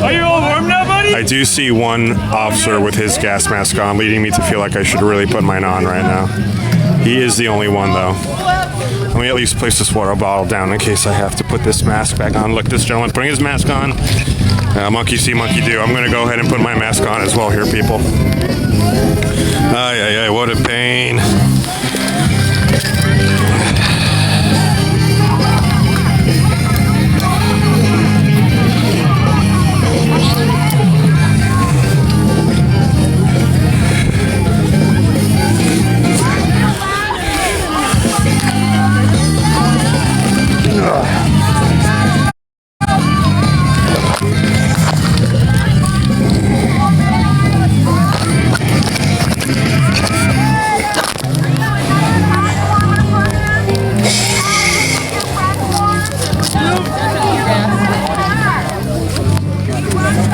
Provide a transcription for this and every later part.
Are you all warm now, buddy? I do see one officer with his gas mask on, leading me to feel like I should really put mine on right now. He is the only one, though. Let me at least place this water bottle down in case I have to put this mask back on. Look, this gentleman's putting his mask on. Monkey see, monkey do. I'm going to go ahead and put my mask on as well here, people. Ay, ay, ay, what a pain.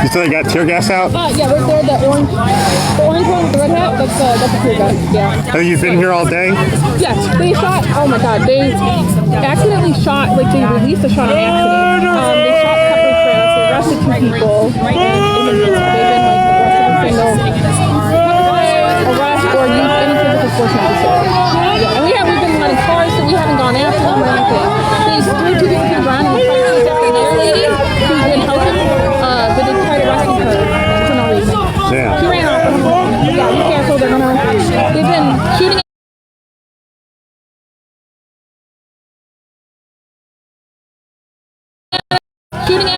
You said they got tear gas out? Yeah, right there, the orange one with the red hat, that's a tear gas, yeah. Have you been here all day? Yes, they shot, oh my god, they accidentally shot, like they released a shot on accident. They shot pepper spray, they arrested 2 people, and they've been like arrested for arrest or use any physical force necessary. Yeah, and we've been letting cars, so we haven't gone after them or anything. They threw 2 people to the ground and we tried to chase after their lady who's been helping. But they tried arresting her for no reason. Yeah. She ran off. Yeah, be careful. They've been shooting at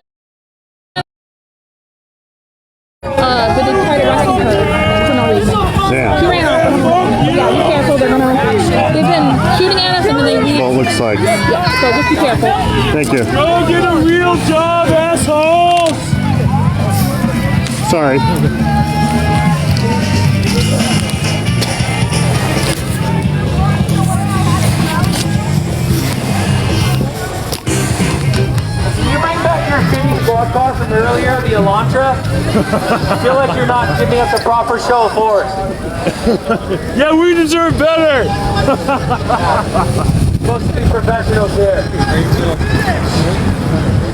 but they tried arresting her for no reason. Yeah. She ran off. Yeah, be careful. They've been shooting at us and then they leave. Well, it looks like. Yeah, so just be careful. Thank you. Go get a real job, assholes! Sorry. Can you bring back your shitty squad car from earlier, the Elantra? I feel like you're not giving us a proper show of force. Yeah, we deserve better! Supposed to be professionals here.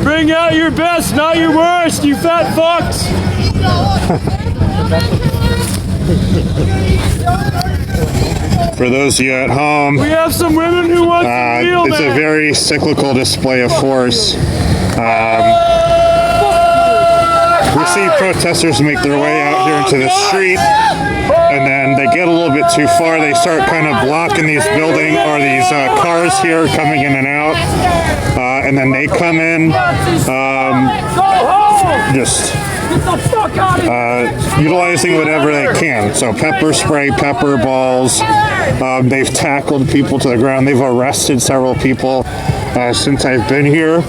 Bring out your best, not your worst, you fat fucks! For those of you at home, We have some women who want some real it's a men. very cyclical display of force. We see protesters make their way out here into the street, and then they get a little bit too far. They start kind of blocking these buildings or these cars here coming in and out, and then they come in, just utilizing whatever they can. So pepper spray, pepper balls. They've tackled people to the ground. They've arrested several people since I've been here.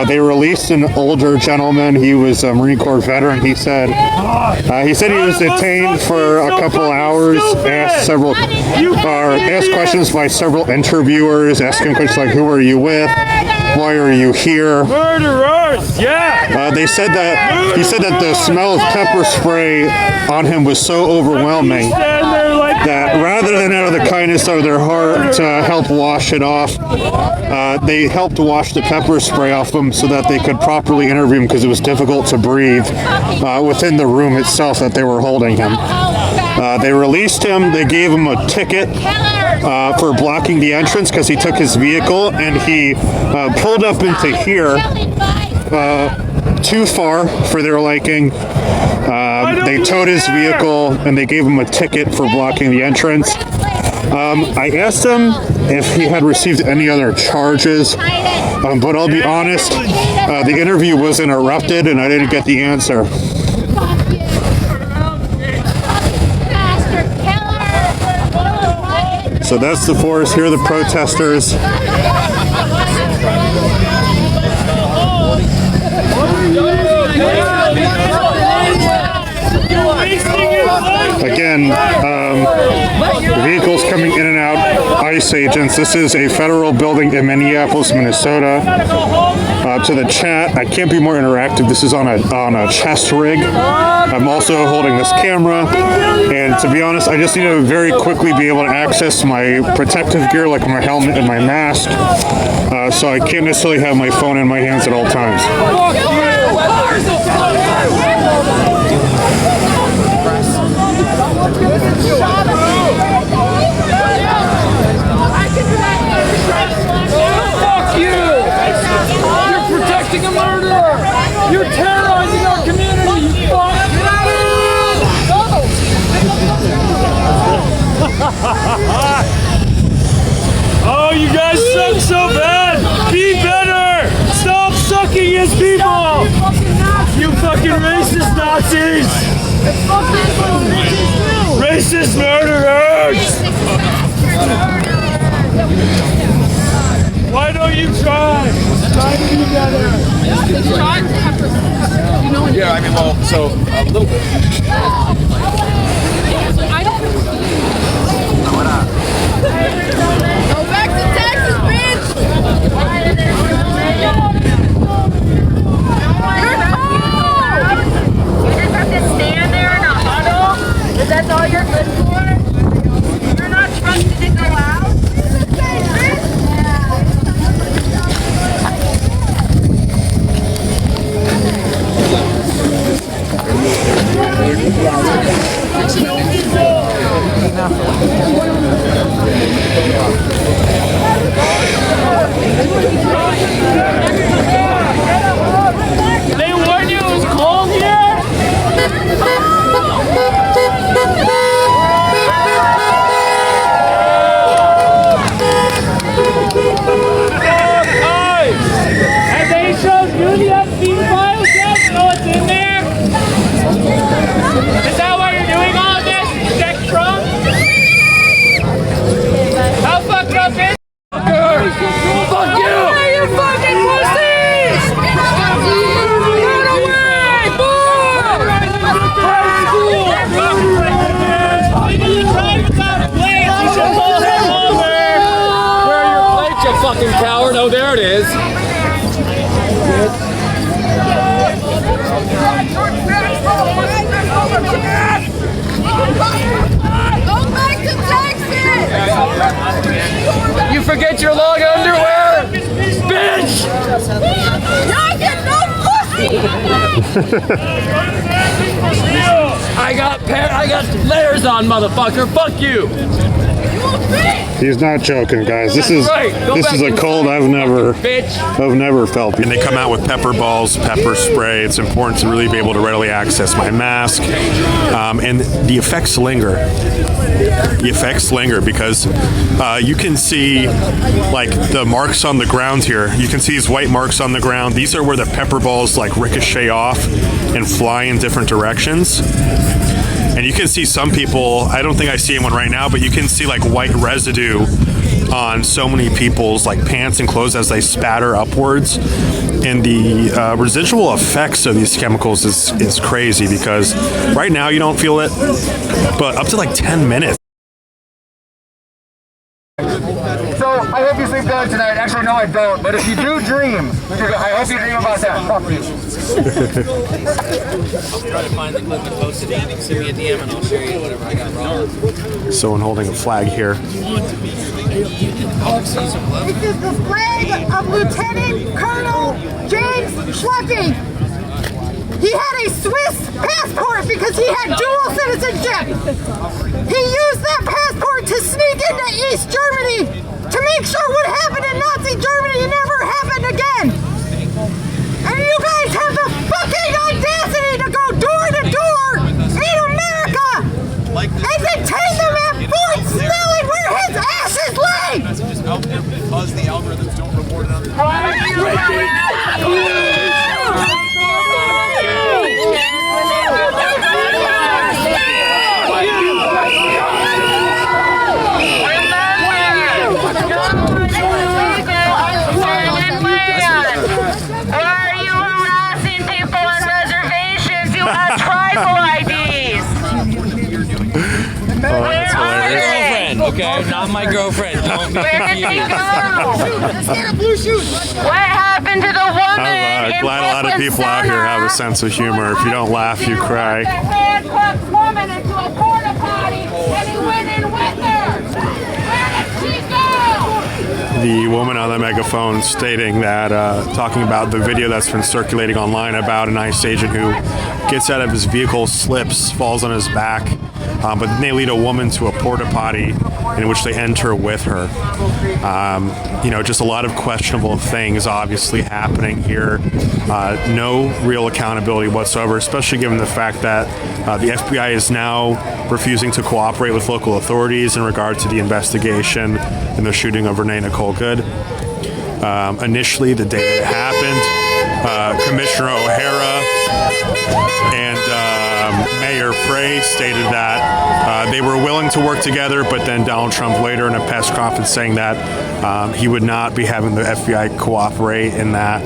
They released an older gentleman. He was a Marine Corps veteran. He said he was detained for a couple hours, asked questions by several interviewers, asking questions like, "Who are you with? Why are you here?" Murderers, yeah! He said that the smell of pepper spray on him was so overwhelming that rather than out of the kindness of their heart to help wash it off, they helped wash the pepper spray off him so that they could properly interview him because it was difficult to breathe within the room itself that they were holding him. They released him. They gave him a ticket for blocking the entrance because he took his vehicle and he pulled up into here too far for their liking. They towed his vehicle and they gave him a ticket for blocking the entrance. I asked him if he had received any other charges, but I'll be honest, the interview was interrupted and I didn't get the answer. So that's the force. Here are the protesters. Again, the vehicles coming in and out, ICE agents. This is a federal building in Minneapolis, Minnesota. To the chat, I can't be more interactive. This is on a chest rig. I'm also holding this camera, and to be honest, I just need to very quickly be able to access my protective gear, like my helmet and my mask. So I can't necessarily have my phone in my hands at all times. Fuck you! You're protecting a murderer! You're terrorizing our community, you fuck! Oh, you guys suck so bad! Be better! Stop sucking as people! You fucking racist Nazis! Racist murderers! Why don't you try? Try to be better. Yeah, I mean, well, so a little bit. Go back to Texas, bitch! You're cold! You just have to stand there in a huddle? Is that all you're good for? You're not trusted to go out? They warned you it was cold here? Have they showed you the Epstein files yet? You know what's in there? Is that why you're doing all of this? Protect Trump? How fucked up is fuck you! You fucking pussies! Run away! Boy! You tried without plates, you should pull them over! Where are your plates, you fucking coward? Oh, there it is. Go back to Texas! You forget your long underwear? Bitch! Y'all get no pussy! I got layers on, motherfucker. Fuck you. He's not joking, guys. This is a cold I've never felt. And they come out with pepper balls, pepper spray. It's important to really be able to readily access my mask, and the effects linger. The effects linger because you can see like the marks on the ground here. You can see these white marks on the ground. These are where the pepper balls like ricochet off and fly in different directions. And you can see some people, I don't think I see anyone right now, but you can see like white residue on so many people's like pants and clothes as they spatter upwards. And the residual effects of these chemicals is crazy because right now you don't feel it, but up to like 10 minutes. So I hope you sleep good tonight. Actually, no, I don't. But if you do dream, I hope you dream about that. Fuck you. I'll try to find the clip and post it. Send me a DM and I'll show you whatever I got wrong. Someone holding a flag here. This is the flag of Lieutenant Colonel James Schlucking. He had a Swiss passport because he had dual citizenship. He used that passport to sneak into East Germany to make sure what happened in Nazi Germany never happened again. And you guys have the fucking audacity to go door to door in America and detain them at Fort Snelling where his ashes lay. Just help him because the algorithms don't reward it on the Okay, not my girlfriend. Don't be Where did he confused. go? Let's get a blue shoot. What happened to the woman? I'm glad a lot of people out here have a sense of humor. If you don't laugh, you cry. The handcuffed woman into a porta potty, and he went in with her. Where did she go? the woman on the megaphone stating that, talking about the video that's been circulating online about an ICE agent who gets out of his vehicle, slips, falls on his back, but then they lead a woman to a porta potty in which they enter with her. You know, just a lot of questionable things obviously happening here. No real accountability whatsoever, especially given the fact that the FBI is now refusing to cooperate with local authorities in regard to the investigation in the shooting of Renee Nicole Good. Initially, the day that it happened, Commissioner O'Hara and Mayor Frey stated that they were willing to work together, but then Donald Trump later in a press conference saying that he would not be having the FBI cooperate in that,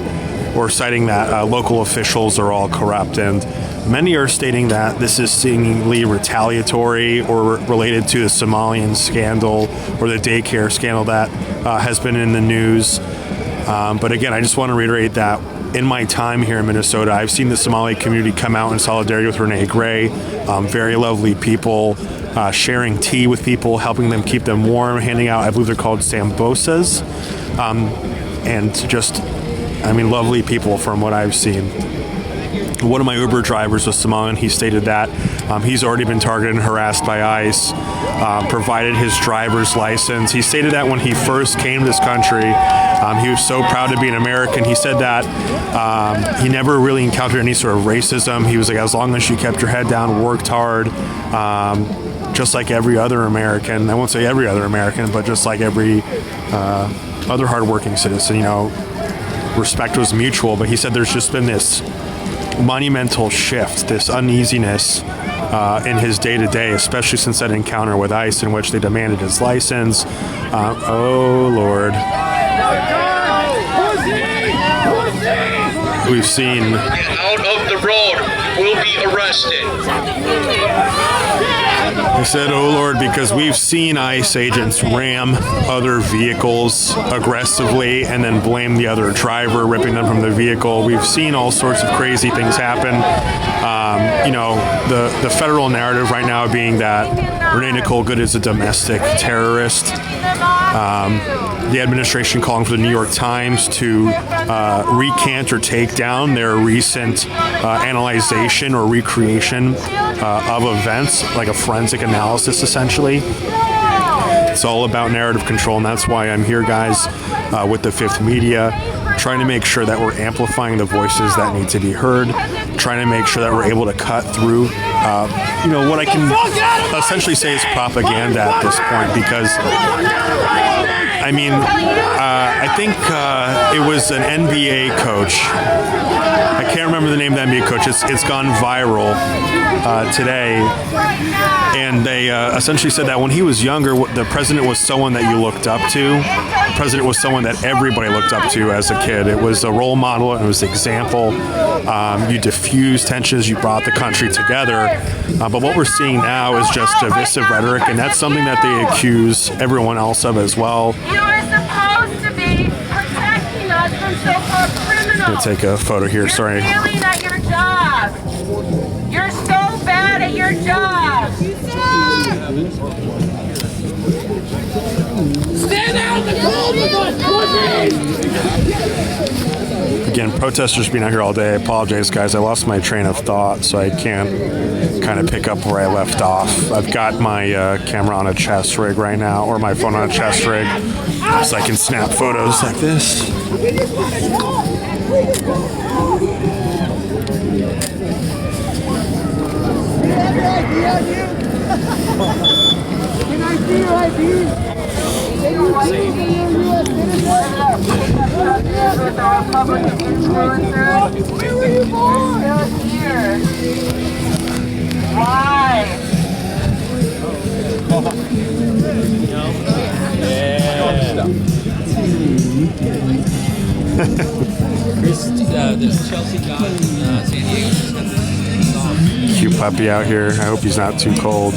or citing that local officials are all corrupt. And many are stating that this is seemingly retaliatory or related to the Somalian scandal or the daycare scandal that has been in the news. But again, I just want to reiterate that in my time here in Minnesota, I've seen the Somali community come out in solidarity with Renee Gray. Very lovely people, sharing tea with people, helping them keep them warm, handing out, I believe they're called sambosas, and just, I mean, lovely people from what I've seen. One of my Uber drivers was Somalian. He stated that he's already been targeted and harassed by ICE, provided his driver's license. He stated that when he first came to this country, he was so proud to be an American. He said that he never really encountered any sort of racism. He was like, as long as you kept your head down, worked hard, just like every other American. I won't say every other American, but just like every other hardworking citizen, you know, respect was mutual. But he said there's just been this monumental shift, this uneasiness in his day-to-day, especially since that encounter with ICE in which they demanded his license. Oh, Lord. We've seen... Get out of the road. Will be arrested. I said, oh, Lord, because we've seen ICE agents ram other vehicles aggressively and then blame the other driver, ripping them from the vehicle. We've seen all sorts of crazy things happen. You know, the federal narrative right now being that Renee Nicole Good is a domestic terrorist. The administration calling for the New York Times to recant or take down their recent analyzation or recreation of events, like a forensic analysis, essentially. It's all about narrative control, and that's why I'm here, guys, with the Fifth Media, trying to make sure that we're amplifying the voices that need to be heard, trying to make sure that we're able to cut through, you know, what I can essentially say is propaganda at this point, because, I mean, I think it was an NBA coach. I can't remember the name of the NBA coach. It's gone viral today. And they essentially said that when he was younger, the president was someone that you looked up to. The president was someone that everybody looked up to as a kid. It was a role model. It was an example. You diffused tensions. You brought the country together. But what we're seeing now is just divisive rhetoric, and that's something that they accuse everyone else of as well. You are supposed to be protecting us from so-called criminals. I'm going to take a photo here. Sorry. You're failing at your job. You're so bad at your job. Stand out in the cold with us, Again, protesters being out here all day. I apologize, guys. I lost my train of thought, so I can't kind of pick up where I left off. I've got my camera on a chest rig right now, or my phone on a chest rig, so I can snap photos like this. Can I see your ID? With our Republican influencers. Where were you born? Still here. Why? There's Chelsea got San Diego. Cute puppy out here. I hope he's not too cold.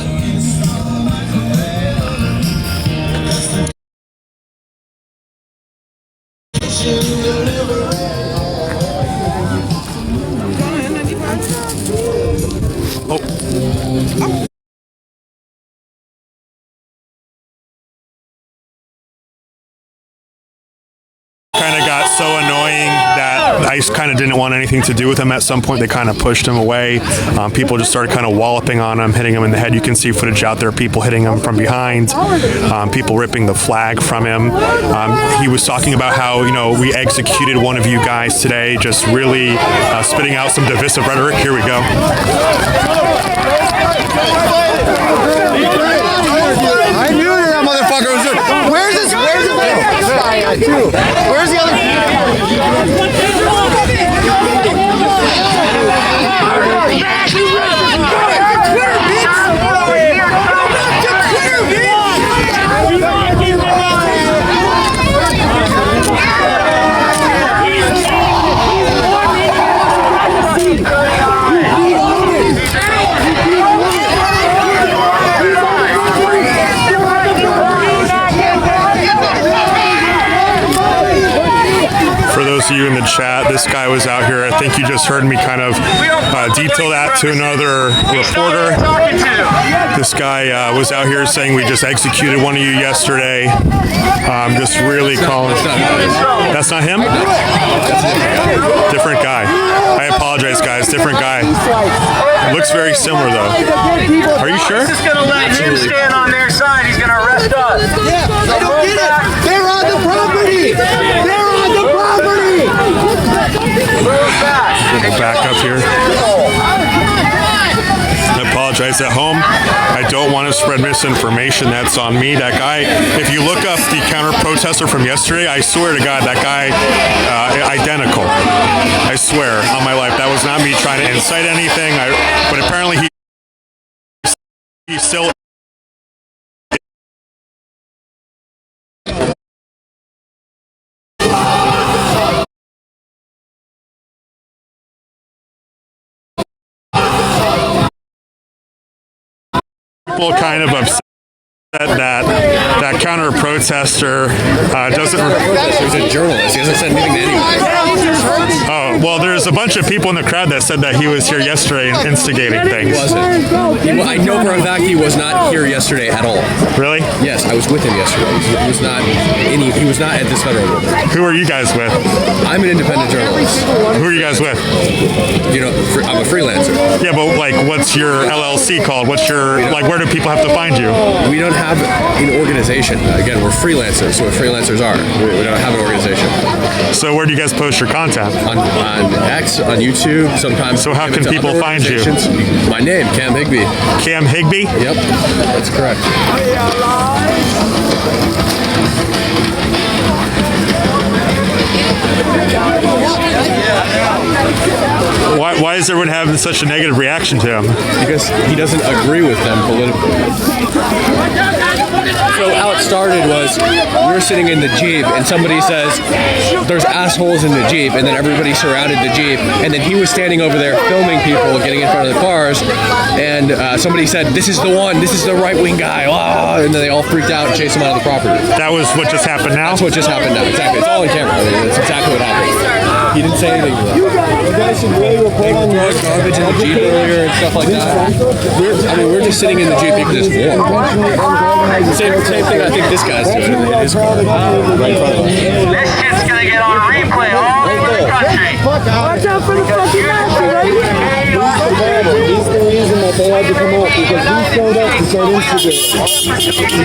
ICE kind of didn't want anything to do with him at some point. They kind of pushed him away. People just started kind of walloping on him, hitting him in the head. You can see footage out there, people hitting him from behind, people ripping the flag from him. He was talking about how, you know, we executed one of you guys today, just really spitting out some divisive rhetoric. Here we go. I knew that motherfucker was there. Where's the other? To you in the chat, this guy was out here. I think you just heard me kind of detail that to another reporter. This guy was out here saying we just executed one of you yesterday. Just really calling. That's not him? Different guy. I apologize, guys. Different guy. Looks very similar though. Are you sure? He's just gonna let him stand on their side. He's gonna arrest us. Yeah, I don't get it. They're on the property. They're on the property. Back up here. I apologize at home. I don't want to spread misinformation. That's on me. That guy, if you look up the counter-protester from yesterday, I swear to God, that guy, identical. I swear on my life. That was not me trying to incite anything. But apparently he's still... People kind of upset that counter protester doesn't. He's a journalist. He hasn't said anything to anybody. Oh well, there's a bunch of people in the crowd that said that he was here yesterday and instigating things. He wasn't. I know for a fact he was not here yesterday at all. Really? Yes, I was with him yesterday. He was not. He was not at this federal building. Who are you guys with? I'm an independent journalist. Who are you guys with? You know, I'm a freelancer. Yeah, but like, what's your LLC called? What's your where do people have to find you? We don't have an organization. Again, we're freelancers, so what freelancers are. We don't have an organization. So where do you guys post your content? On X, on YouTube, sometimes. So how can people find you? My name, Cam Higbee. Cam Higbee? Yep, that's correct. Why is everyone having such a negative reaction to him? Because he doesn't agree with them politically. So how it started was we're sitting in the Jeep and somebody says there's assholes in the Jeep, and then everybody surrounded the Jeep, and then he was standing over there filming people getting in front of the cars, and somebody said, this is the one, this is the right-wing guy, and then they all freaked out and chased him out of the property. That was what just happened now? That's what just happened now, exactly. It's all on camera. I mean, that's exactly what happened. He didn't say anything to them. You guys should really report on this. Garbage in the Jeep earlier and stuff like that. We're just sitting in the Jeep because it's warm. Same thing I think this guy's doing in his car. Right in front of us. This shit's gonna get on replay all over the country. Watch out for the fucking Nazi, right? He's the reason that they had to come up, because he showed up to start instigating.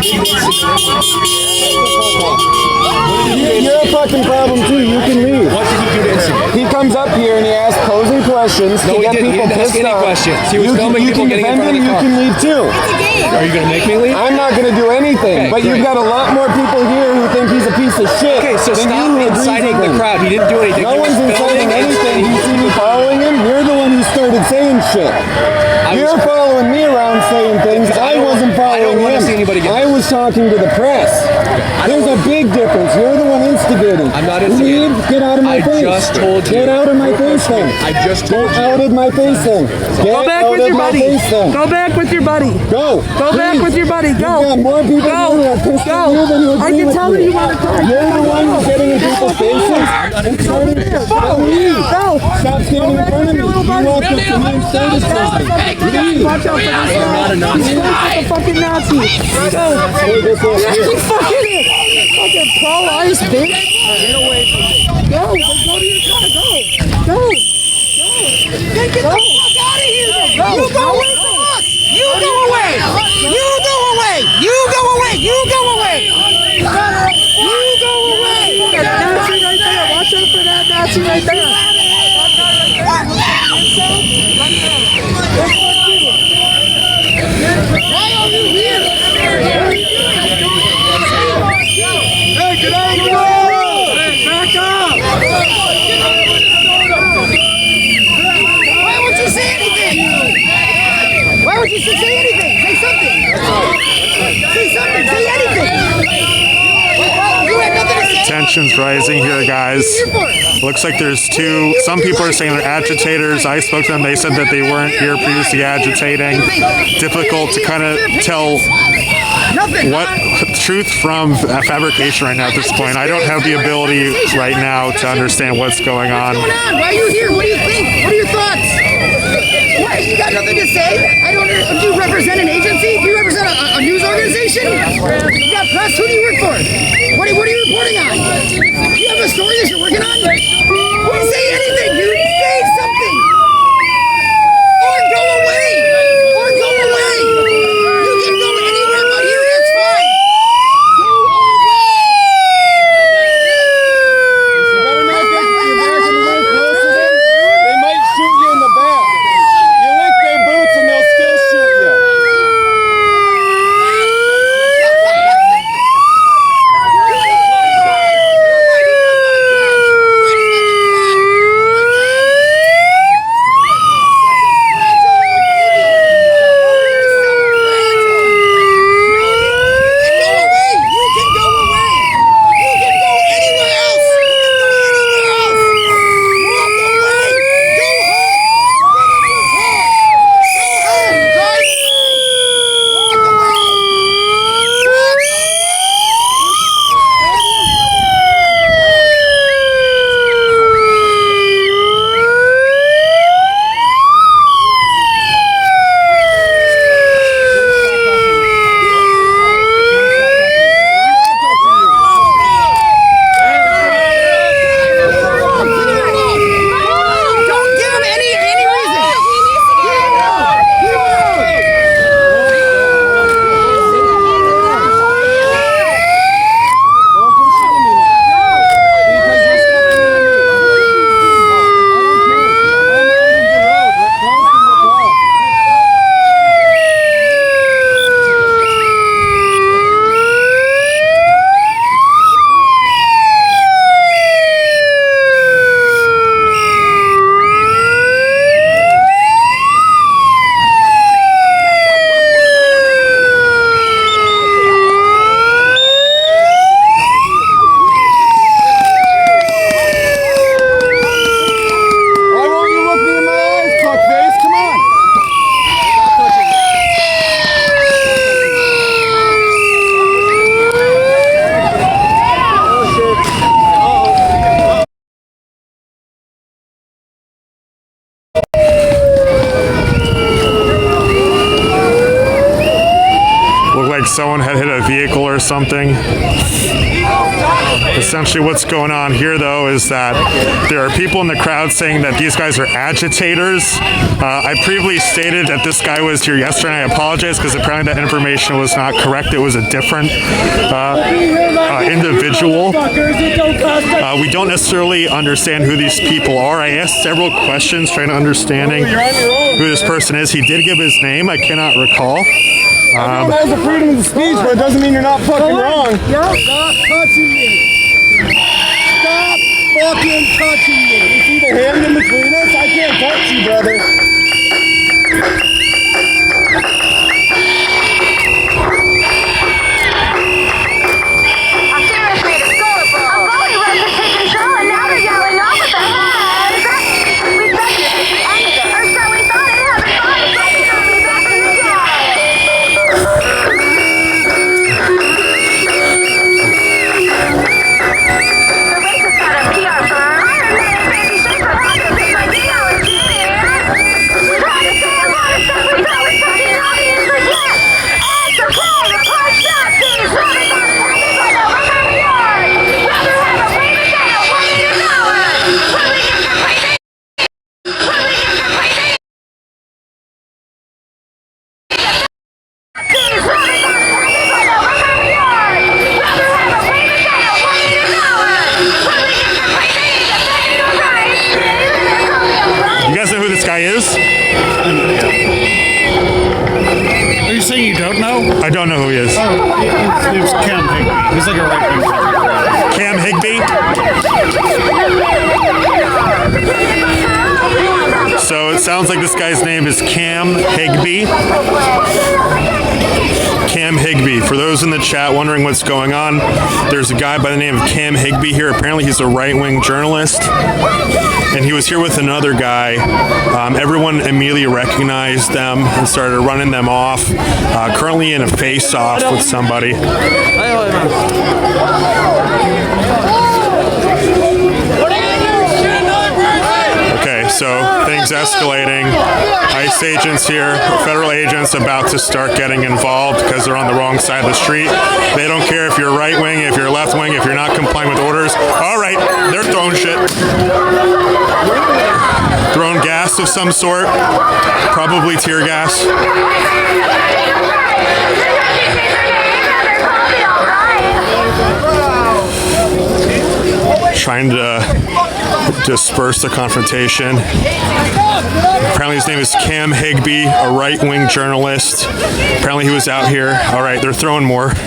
You're a fucking problem too. You can leave. What did he do to instigate? He comes up here and he asks posing questions to get people pissed any off. questions. He was filming people getting in front of the car. You can leave too. Are you going to make me leave? I'm not going to do anything, Okay, but great. you've got a lot more people here who think he's a piece of shit. Okay, so than stop you who inciting agrees with the him. crowd. He didn't do anything. No He was one's inciting filming anything. You see me following him? You're the one who started saying shit. You're following me around saying things. I wasn't following I don't want him. to see anybody get I was talking to the press. There's a big difference. You're the one instigating. I'm not instigating. Leave. Get out of my face. I just told you. Get out of my face then. I just told Get out of my face then. Go back with your buddy. Go back with your buddy. Go. Go back with your buddy. Go. You've got more people here who are pissed at you than who I agree can with tell you. that you want to talk. You're the one who's getting in people's faces and starting to leave. Stop standing in front of me. You walked up to me and started something. Leave. Watch out for this guy. not a Nazi. He's a fucking Nazi. Go. Hey, this is Fucking pro-life, bitch. Get away from me. Go. Go to your car. Go. Go. Go. Then get the fuck out of here. Go. You go away from us. You go away. You go away. You go away. You go away. You go away. Nazi right there. Watch out for that Nazi right there. Why are you here? Hey, get out of the road! Back up! Why won't you say anything? Why would you say anything? Say something! Say something! Say anything! You had nothing to say? Tensions rising here, guys. Looks like there's two. Some people are saying they're agitators. I spoke to them. They said that they weren't here previously agitating. Difficult to kind of tell what truth from fabrication right now at this point. I don't have the ability right now to understand what's going on. What's going on? Why are you here? What do you think? What are your thoughts? What? You got nothing to say? I don't. Do you represent an agency? Do you represent a news organization? You got press? Who do you work for? What are you reporting on? Do you have a story that you're working on? What say anything, dude? Say something. Or go away. Or go away. You can go anywhere but here. That's fine. Go away. You better not get the American way close to them. They might shoot you in the back. You lick their boots and they'll still shoot you. Someone had hit a vehicle or something. Essentially what's going on here, though, is that there are people in the crowd saying that these guys are agitators. I previously stated that this guy was here yesterday, and I apologize because apparently that information was not correct. It was a different individual. We don't necessarily understand who these people are. I asked several questions trying to understanding who this person is. He did give his name. I cannot recall. Everyone has the freedom of speech, but it doesn't mean you're not fucking wrong. Stop touching me. Stop fucking touching me. You see the hand in between us? I can't touch you, brother. Seriously, it's adorable. A voting record to take control, and now they're yelling off with their heads. We thought this was the end of it, or so we thought it happened 5 seconds ago. Be back in the day. The racist got a PR firm. Iron Man, baby shaker, I'm gonna pay my deal. guy is? Are you saying you don't know? I don't know who he is. It was Cam Higby. He's like a right-wing Democrat. Cam Higby? So it sounds like this guy's name is Cam Higby. Cam Higby. For those in the chat wondering what's going on, there's a guy by the name of Cam Higby here. Apparently he's a right-wing journalist. And he was here with another guy. Everyone immediately recognized them and started running them off. Currently in a face-off with somebody. Okay, so things escalating. ICE agents here, federal agents about to start getting involved because they're on the wrong side of the street. They don't care if you're right wing, if you're left wing, if you're not complying with orders. All right, they're throwing shit. Throwing gas of some sort, probably tear gas. Trying to disperse the confrontation. Apparently his name is Cam Higby, a right-wing journalist. Apparently he was out here. All right, they're throwing more. Take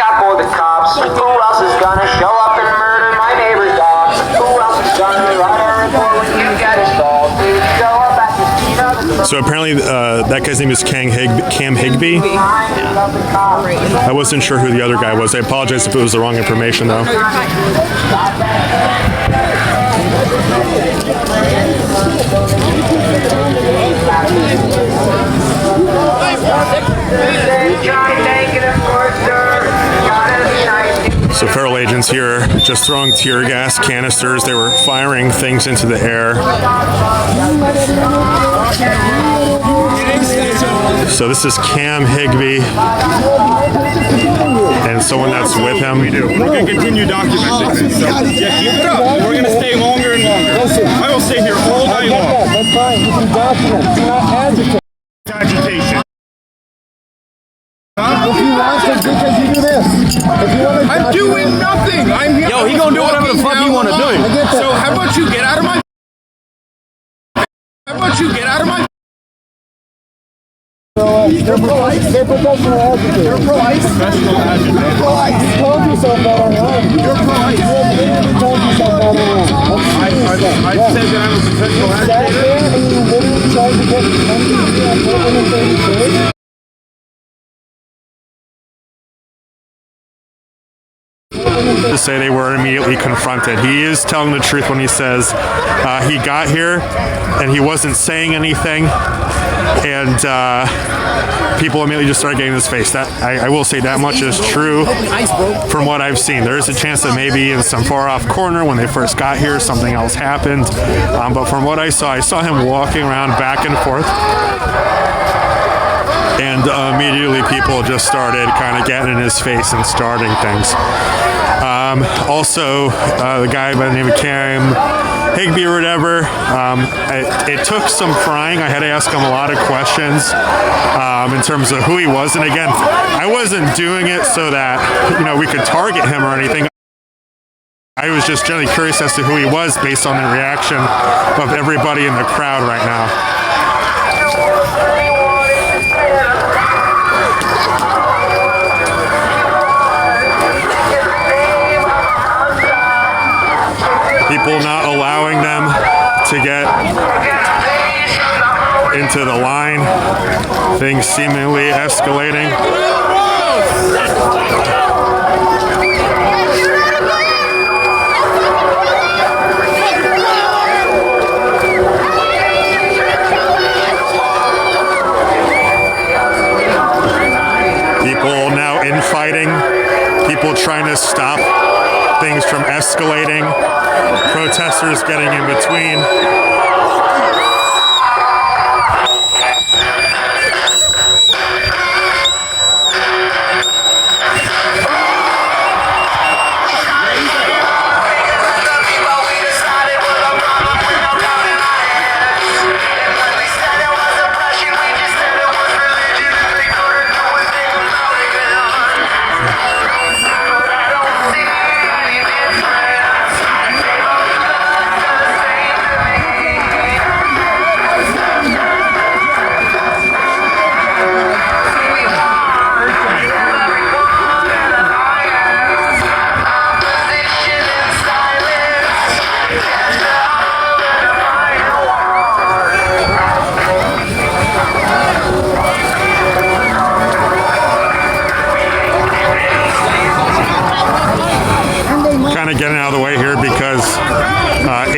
out for the cops. Who else is gonna show up and murder my neighbor's dogs? Who else is gonna write a report when you get involved? Show up at the scene of the... So apparently that guy's name is Cam Higby. I wasn't sure who the other guy was. I apologize if it was the wrong information, though. So federal agents here just throwing tear gas canisters. They were firing things into the air. So this is Cam Higby and someone that's with him. We're going to continue documenting this. So, yeah, keep it up. We're going to stay longer and longer. I will stay here all night long. That's fine. You can document. Do not agitate. Agitation. If you want to, because you do this. If you want to, I'm doing nothing. I'm here. Yo, he gonna do whatever the fuck he want to do. So how about you get out of my... How about you get out of my... They're professional agitators. You're pro-ICE. Professional agitators. You're pro-ICE. You told yourself that online. You're pro-ICE. You told yourself that online. I said that I'm a professional agitator. Sat there and you literally tried to get something To say they were immediately confronted. He is telling the truth when he says he got here and he wasn't saying anything, and people immediately just started getting in his face. That I will say that much is true from what I've seen. There is a chance that maybe in some far off corner when they first got here something else happened, but from what I saw him walking around back and forth. And immediately people just started kind of getting in his face and starting things. Also, the guy by the name of Cam Higby or whatever, it took some prying. I had to ask him a lot of questions in terms of who he was. And again, I wasn't doing it so that, we could target him or anything. I was just generally curious as to who he was based on the reaction of everybody in the crowd right now. People not allowing them to get into the line. Things seemingly escalating. People now infighting. People trying to stop things from escalating. Protesters getting in between.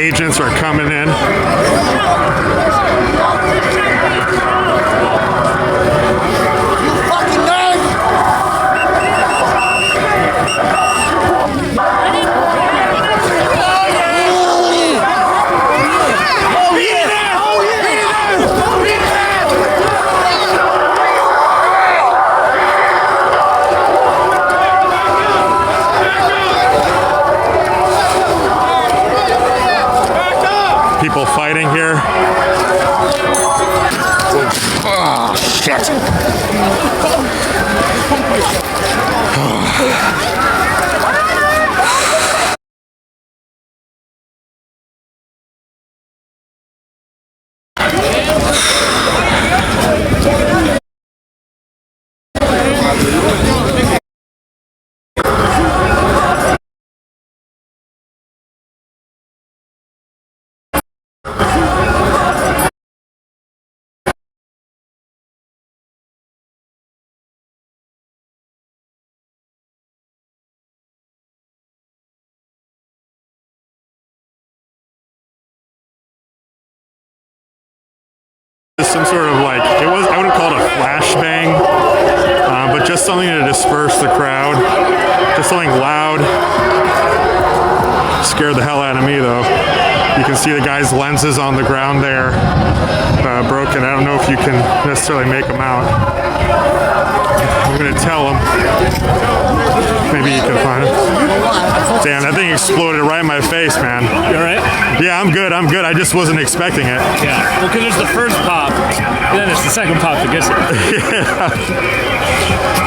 agents are coming in. People fighting here. Oh, shit. Some sort of like, I wouldn't call it a flashbang, but just something to disperse the crowd. Just something loud. Scared the hell out of me though. You can see the guy's lenses on the ground there, broken. I don't know if you can necessarily make them out. I'm gonna tell him. Maybe you can find him. Damn, that thing exploded right in my face, man. You alright? Yeah, I'm good. I just wasn't expecting it. Yeah. Well, because there's the first pop, and then it's the second pop that gets it.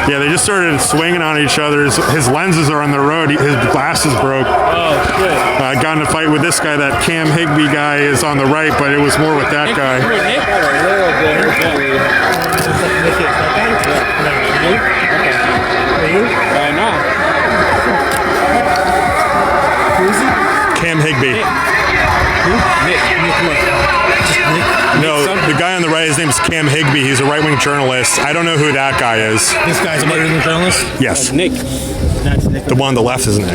Yeah, they just started swinging on each other. His lenses are on the road. His glasses broke. Oh, good. Got in a fight with this guy. That Cam Higbee guy is on the right, but it was more with that guy. Cam Higbee. No, the guy on the right, his name is Cam Higbee. He's a right-wing journalist. I don't know who that guy is. This guy's a right-wing journalist? Yes. Nick. That's Nick. The one on the left is Nick. No,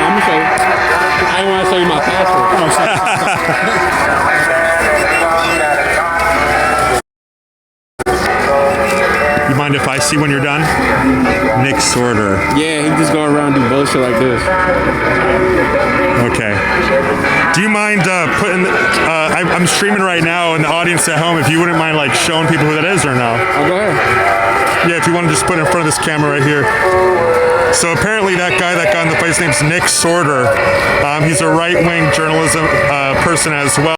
I'm gonna show you. I want to show you my password. You mind if I see when you're done? Nick Sorter. Yeah, he just go around and do bullshit like this. Okay. Do you mind putting? I'm streaming right now, and the audience at home, if you wouldn't mind like showing people who that is or no? Oh, go ahead. Yeah, if you want to just put it in front of this camera right here. So apparently that guy that got in the fight, his name's Nick Sorter. He's a right-wing journalism person as well.